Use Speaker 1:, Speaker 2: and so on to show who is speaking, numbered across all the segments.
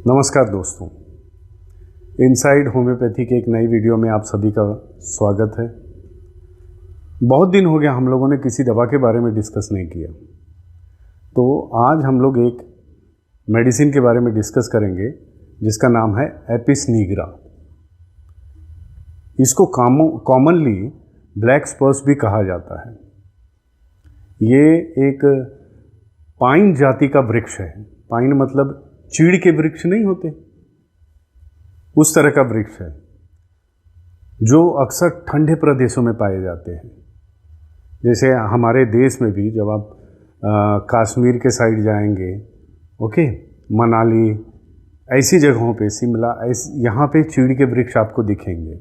Speaker 1: नमस्कार दोस्तों, inside homeopathy के एक नई वीडियो में आप सभी का स्वागत है। बहुत दिन हो गया हम लोगों ने किसी दवा के बारे में डिस्कस नहीं किया, तो आज हम लोग एक मेडिसिन के बारे में डिस्कस करेंगे जिसका नाम है एपिस निग्रा। इसको कॉमनली ब्लैक स्पर्स भी कहा जाता है। ये एक पाइन जाति का वृक्ष है। पाइन मतलब चीड़ के वृक्ष नहीं होते, उस तरह का वृक्ष है जो अक्सर ठंडे प्रदेशों में पाए जाते हैं। जैसे हमारे देश में भी जब आप कश्मीर के साइड जाएंगे, ओके, मनाली, ऐसी जगहों पे, शिमला, यहाँ पे चीड़ के वृक्ष आपको दिखेंगे।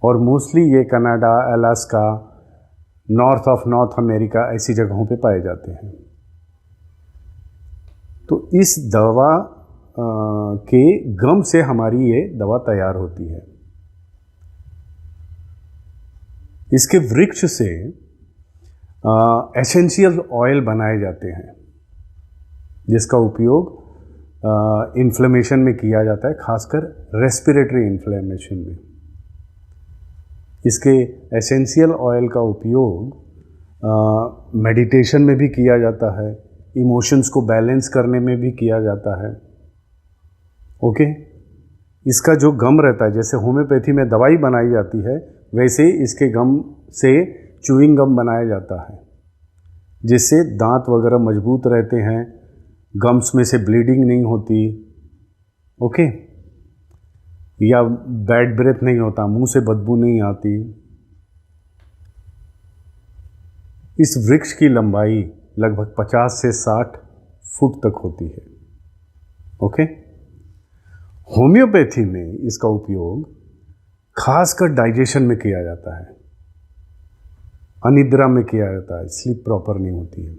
Speaker 1: और मोस्टली ये कनाडा, अलास्का, नॉर्थ अमेरिका, ऐसी जगहों पे पाए जाते हैं। तो इस दवा के गम से हमारी ये दवा तैयार होती है। इसके वृक्ष से एसेंशियल ऑयल बनाए जाते हैं जिसका उपयोग इन्फ्लेमेशन में किया जाता है, खासकर रेस्पिरेटरी इन्फ्लेमेशन में। इसके एसेंशियल ऑयल का उपयोग मेडिटेशन में भी किया जाता है, इमोशंस को बैलेंस करने में भी किया जाता है। ओके, इसका जो गम रहता है, जैसे होम्योपैथी में दवाई बनाई जाती है, वैसे इसके गम से च्युइंग गम बनाया जाता है जिससे दांत वगैरह मजबूत रहते हैं, गम्स में से ब्लीडिंग नहीं होती, ओके, या बैड ब्रेथ नहीं होता, मुंह से बदबू नहीं आती। इस वृक्ष की लंबाई लगभग 50 से 60 फुट तक होती है। ओके, होम्योपैथी में इसका उपयोग खासकर डाइजेशन में किया जाता है, अनिद्रा में किया जाता है, स्लीप प्रॉपर नहीं होती है।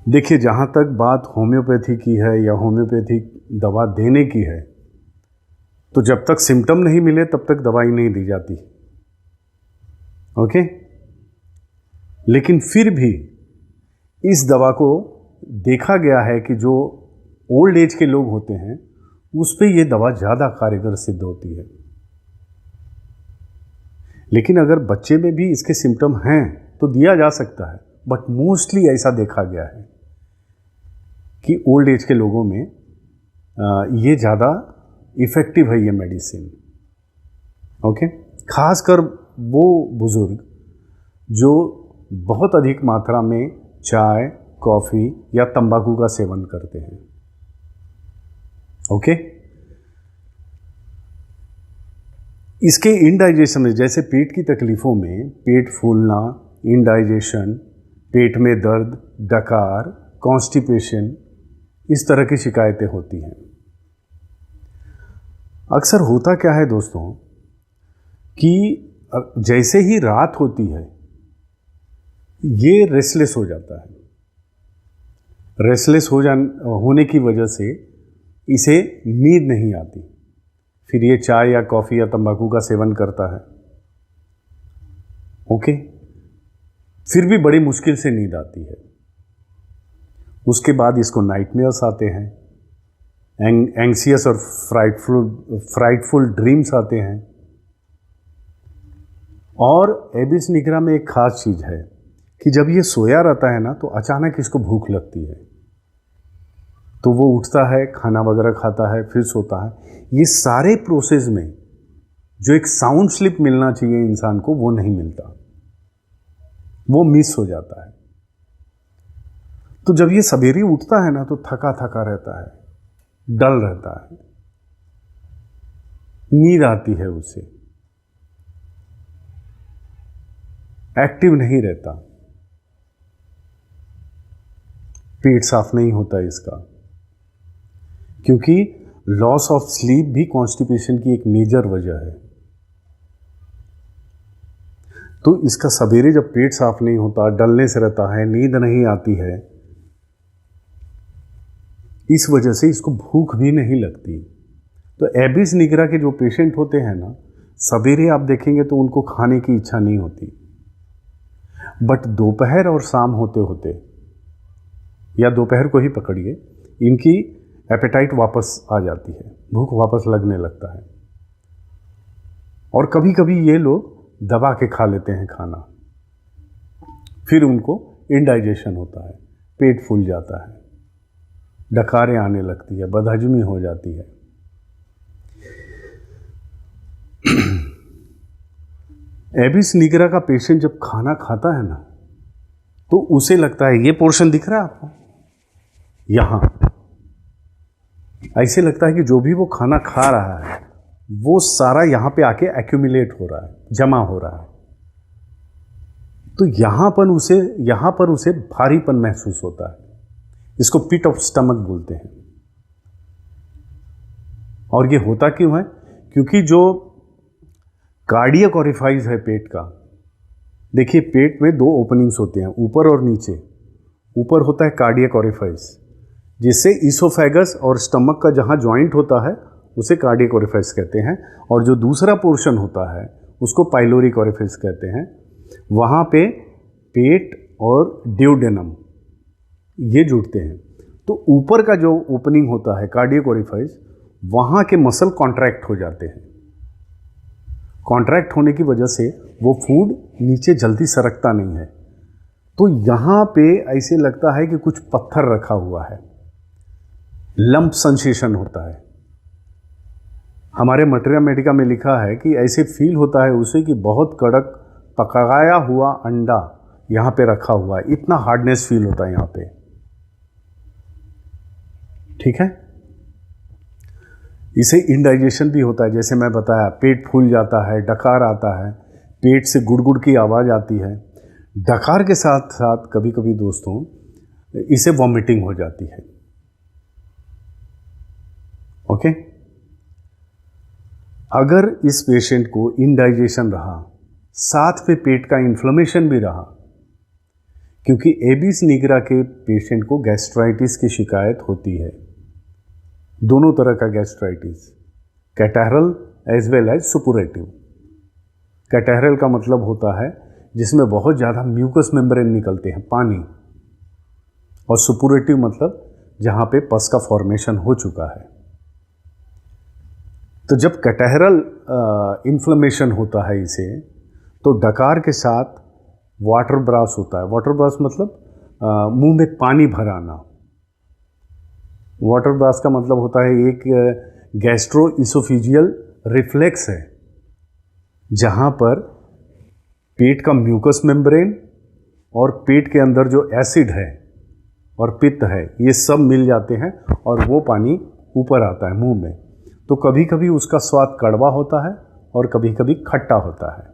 Speaker 1: देखिए, जहाँ तक बात होम्योपैथी की है या होम्योपैथिक दवा देने की है, तो जब तक सिम्टम नहीं मिले तब तक दवाई नहीं दी जाती। ओके, लेकिन फिर भी इस दवा को देखा गया है कि जो ओल्ड एज के लोग होते हैं उस पे ये दवा ज़्यादा कारगर सिद्ध होती है। लेकिन अगर बच्चे में भी इसके सिम्टम हैं तो दिया जा सकता है, बट मोस्टली ऐसा देखा गया है कि ओल्ड एज के लोगों में ये ज़्यादा इफ़ेक्टिव है ये मेडिसिन। ओके, खासकर वो बुज़ुर्ग जो बहुत अधिक मात्रा में चाय, कॉफ़ी या तंबाकू का सेवन करते हैं। ओके, इसके इनडाइजेशन में, जैसे पेट की तकलीफ़ों में पेट फूलना, इनडाइजेशन, पेट में दर्द, डकार, कॉन्स्टिपेशन, इस तरह की शिकायतें होती हैं। अक्सर होता क्या है दोस्तों कि जैसे ही रात होती है ये रेस्टलेस हो जाता है। रेस्टलेस होने की वजह से इसे नींद नहीं आती, फिर ये चाय या कॉफ़ी या तंबाकू का सेवन करता है। ओके, फिर भी बड़ी मुश्किल से नींद आती है। उसके बाद इसको नाइटमेयर्स आते हैं, एंग्सियस और फ्राइटफुल ड्रीम्स आते हैं। और एपिस निग्रा में एक खास चीज़ है कि जब ये सोया रहता है ना, तो अचानक इसको भूख लगती है, तो वो उठता है, खाना वगैरह खाता है, फिर सोता है। ये सारे प्रोसेस में जो एक साउंड स्लीप मिलना चाहिए इंसान को, वो नहीं मिलता, वो मिस हो जाता है। तो जब ये सवेरे उठता है ना, तो थका थका रहता है, डल रहता है, नींद आती है उसे, एक्टिव नहीं रहता, पेट साफ नहीं होता इसका, क्योंकि लॉस ऑफ स्लीप भी कॉन्स्टिपेशन की एक मेजर वजह है। तो इसका सवेरे जब पेट साफ नहीं होता, डलनेस रहता है, नींद नहीं आती है, इस वजह से इसको भूख भी नहीं लगती। तो एबिस निग्रा के जो पेशेंट होते हैं ना, सवेरे आप देखेंगे तो उनको खाने की इच्छा नहीं होती, बट दोपहर और शाम होते होते, या दोपहर को ही पकड़िए, इनकी एपेटाइट वापस आ जाती है, भूख वापस लगने लगता है। और कभी कभी ये लोग दबा के खा लेते हैं खाना, फिर उनको इंडाइजेशन होता है, पेट फूल जाता है, डकारें आने लगती है, बदहजमी हो जाती है। एबिस निग्रा का पेशेंट जब खाना खाता है ना, तो उसे लगता है, ये पोर्शन दिख रहा है आपको यहां, ऐसे लगता है कि जो भी वो खाना खा रहा है वो सारा यहां पे आके एक्यूमुलेट हो रहा है, जमा हो रहा है। तो यहां पर उसे भारीपन महसूस होता है। इसको पिट ऑफ स्टमक बोलते हैं। और ये होता क्यों है? क्योंकि जो कार्डियक ओरिफाइस है पेट का, देखिए पेट में 2 ओपनिंग्स होते हैं, ऊपर और नीचे। ऊपर होता है कार्डियक ओरिफाइस, जिससे इसोफेगस और स्टमक का जहां जॉइंट होता है उसे कार्डियक ओरिफाइस कहते हैं। और जो दूसरा पोर्शन होता है उसको पाइलोरिक ओरिफाइस कहते हैं। वहां पे पेट और ड्यूडेनम ये जुड़ते हैं। तो ऊपर का जो ओपनिंग होता है कार्डियक ओरिफाइस, वहां के मसल कॉन्ट्रैक्ट हो जाते हैं। कॉन्ट्रैक्ट होने की वजह से वो फूड नीचे जल्दी सरकता नहीं है। तो यहां पे ऐसे लगता है कि कुछ पत्थर रखा हुआ है, लंप सेंसेशन होता है। हमारे मटेरिया मेडिका में लिखा है कि ऐसे फील होता है उसे कि बहुत कड़क पकाया हुआ अंडा यहां पे रखा हुआ है, इतना हार्डनेस फील होता है यहां पे। ठीक है। इसे इंडाइजेशन भी होता है, जैसे मैं बताया, पेट फूल जाता है, डकार आता है, पेट से गुड़गुड़ की आवाज़ आती है। डकार के साथ साथ कभी कभी दोस्तों इसे वॉमिटिंग हो जाती है। ओके। अगर इस पेशेंट को इंडाइजेशन रहा, साथ में पेट का इन्फ्लेमेशन भी रहा, क्योंकि एबिस निग्रा के पेशेंट को गैस्ट्राइटिस की शिकायत होती है, दोनों तरह का gastritis, catarrhal as well as suppurative. Catarrhal का मतलब होता है जिसमें बहुत ज़्यादा म्यूकस मेम्ब्रेन निकलते हैं, पानी, और सुपुरेटिव मतलब जहाँ पे पस का फॉर्मेशन हो चुका है। तो जब कैटारल इन्फ्लेमेशन होता है इसे, तो डकार के साथ वाटर ब्रास होता है। वाटर ब्रास मतलब मुंह में पानी भर आना। वाटर ब्रास का मतलब होता है एक गैस्ट्रो इसोफिजियल रिफ्लेक्स है, जहाँ पर पेट का म्यूकस मेम्ब्रेन और पेट के अंदर जो एसिड है और पित्त है, ये सब मिल जाते हैं और वो पानी ऊपर आता है मुंह में। तो कभी कभी उसका स्वाद कड़वा होता है और कभी कभी खट्टा होता है।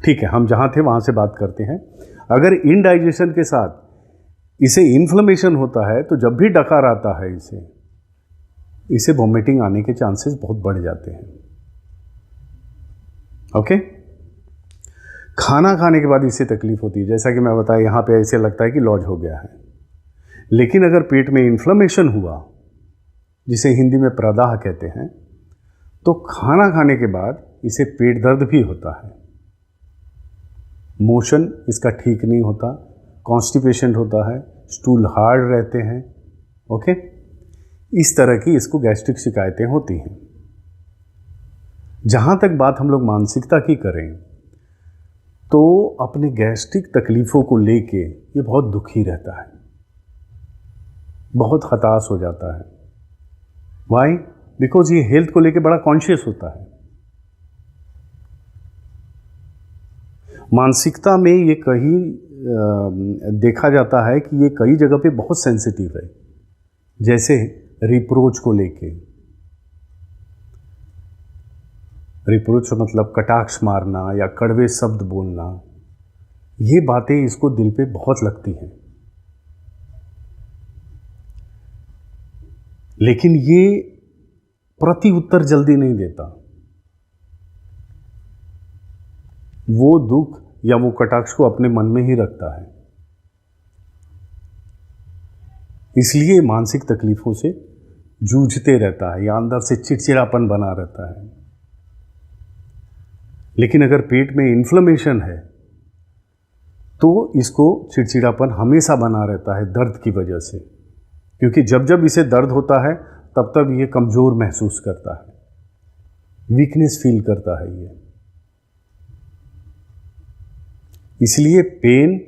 Speaker 1: ठीक है, हम जहाँ थे वहाँ से बात करते हैं। अगर इनडाइजेशन के साथ इसे इन्फ्लेमेशन होता है, तो जब भी डकार आता है इसे वॉमिटिंग आने के चांसेस बहुत बढ़ जाते हैं। ओके। खाना खाने के बाद इसे तकलीफ होती है, जैसा कि मैं बताया, यहाँ पे ऐसे लगता है कि लॉज हो गया है। लेकिन अगर पेट में इन्फ्लेमेशन हुआ, जिसे हिंदी में प्रदाह कहते हैं, तो खाना खाने के बाद इसे पेट दर्द भी होता है, मोशन इसका ठीक नहीं होता, कॉन्स्टिपेशन होता है, स्टूल हार्ड रहते हैं। ओके। इस तरह की इसको गैस्ट्रिक शिकायतें होती हैं। जहाँ तक बात हम लोग मानसिकता की करें, तो अपने गैस्ट्रिक तकलीफ़ों को लेके ये बहुत दुखी रहता है, बहुत हताश हो जाता है। वाई? बिकॉज ये हेल्थ को लेके बड़ा कॉन्शियस होता है। मानसिकता में ये कहीं देखा जाता है कि ये कई जगह पे बहुत सेंसिटिव है, जैसे रिप्रोच को लेके। रिप्रोच मतलब कटाक्ष मारना या कड़वे शब्द बोलना, ये बातें इसको दिल पे बहुत लगती हैं। लेकिन ये प्रति उत्तर जल्दी नहीं देता। वो दुख या वो कटाक्ष को अपने मन में ही रखता है। इसलिए मानसिक तकलीफ़ों से जूझते रहता है या अंदर से चिड़चिड़ापन बना रहता है। लेकिन अगर पेट में इन्फ्लेमेशन है तो इसको चिड़चिड़ापन हमेशा बना रहता है दर्द की वजह से, क्योंकि जब जब इसे दर्द होता है तब तब ये कमज़ोर महसूस करता है, वीकनेस फील करता है ये। इसलिए पेन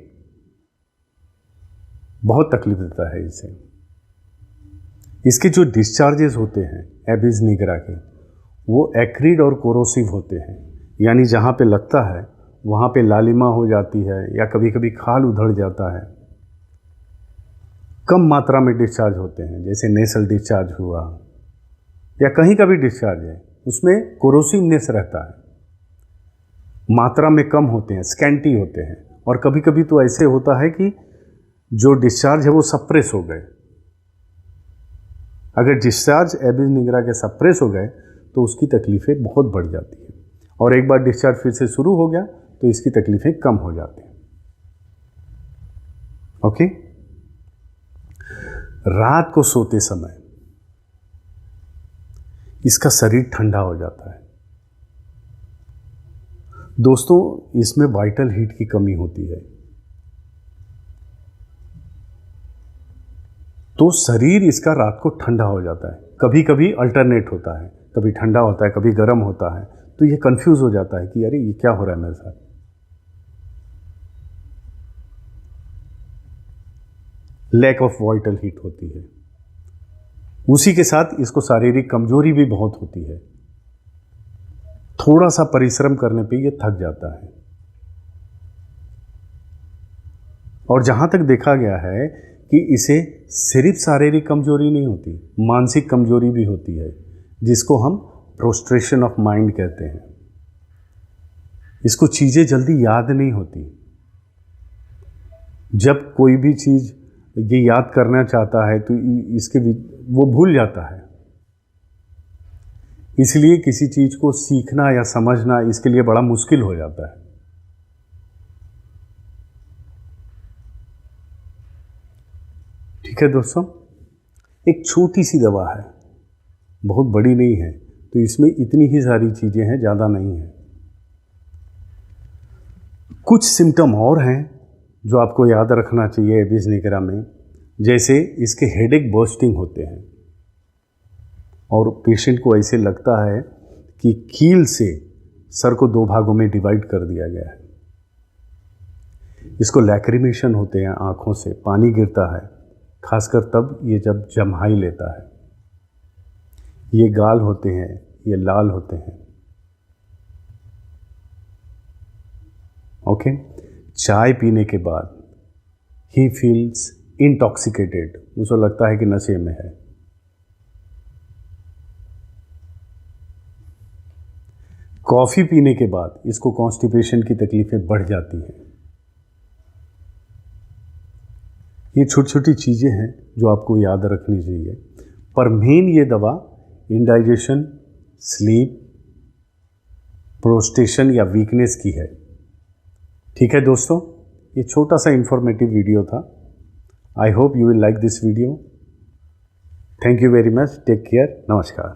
Speaker 1: बहुत तकलीफ देता है इसे। इसके जो डिस्चार्जेस होते हैं एबिस निग्रा के, वो एक्रिड और कोरोसिव होते हैं, यानी जहाँ पे लगता है वहाँ पे लालिमा हो जाती है या कभी कभी खाल उधड़ जाता है। कम मात्रा में डिस्चार्ज होते हैं, जैसे नेसल डिस्चार्ज हुआ या कहीं का भी डिस्चार्ज है, उसमें कोरोसिवनेस रहता है, मात्रा में कम होते हैं, स्कैंटी होते हैं। और कभी कभी तो ऐसे होता है कि जो डिस्चार्ज है वो सप्रेस हो गए। अगर डिस्चार्ज एबिस निग्रा के सप्रेस हो गए तो उसकी तकलीफ़ें बहुत बढ़ जाती हैं, और एक बार डिस्चार्ज फिर से शुरू हो गया तो इसकी तकलीफ़ें कम हो जाती हैं। ओके। रात को सोते समय इसका शरीर ठंडा हो जाता है। दोस्तों, इसमें वाइटल हीट की कमी होती है, तो शरीर इसका रात को ठंडा हो जाता है। कभी कभी अल्टरनेट होता है, कभी ठंडा होता है कभी गर्म होता है, तो ये कंफ्यूज हो जाता है कि अरे ये क्या हो रहा है मेरे साथ। लैक ऑफ वाइटल हीट होती है। उसी के साथ इसको शारीरिक कमजोरी भी बहुत होती है। थोड़ा सा परिश्रम करने पे ये थक जाता है। और जहां तक देखा गया है कि इसे सिर्फ शारीरिक कमजोरी नहीं होती, मानसिक कमजोरी भी होती है, जिसको हम प्रोस्ट्रेशन ऑफ माइंड कहते हैं। इसको चीज़ें जल्दी याद नहीं होती। जब कोई भी चीज़ ये याद करना चाहता है तो इसके वो भूल जाता है। इसलिए किसी चीज़ को सीखना या समझना इसके लिए बड़ा मुश्किल हो जाता है। ठीक है दोस्तों, एक छोटी सी दवा है, बहुत बड़ी नहीं है, तो इसमें इतनी ही सारी चीज़ें हैं, ज़्यादा नहीं है। कुछ सिम्टम और हैं जो आपको याद रखना चाहिए एबिस निग्रा में, जैसे इसके हेडेक बर्स्टिंग होते हैं और पेशेंट को ऐसे लगता है कि कील से सर को दो भागों में डिवाइड कर दिया गया है। इसको लैक्रिमेशन होते हैं, आँखों से पानी गिरता है, खासकर तब ये जब जम्हाई लेता है। ये गाल होते हैं, ये लाल होते हैं। ओके। चाय पीने के बाद ही फील्स इंटॉक्सिकेटेड, उसको लगता है कि नशे में है। कॉफ़ी पीने के बाद इसको कॉन्स्टिपेशन की तकलीफ़ें बढ़ जाती हैं। ये छोटी छोटी चीज़ें हैं जो आपको याद रखनी चाहिए, पर मेन ये दवा इंडाइजेशन, स्लीप, प्रोस्टेशन या वीकनेस की है। ठीक है दोस्तों, ये छोटा सा इंफॉर्मेटिव वीडियो था। I hope you will like this video. Thank you very much. Take care. नमस्कार।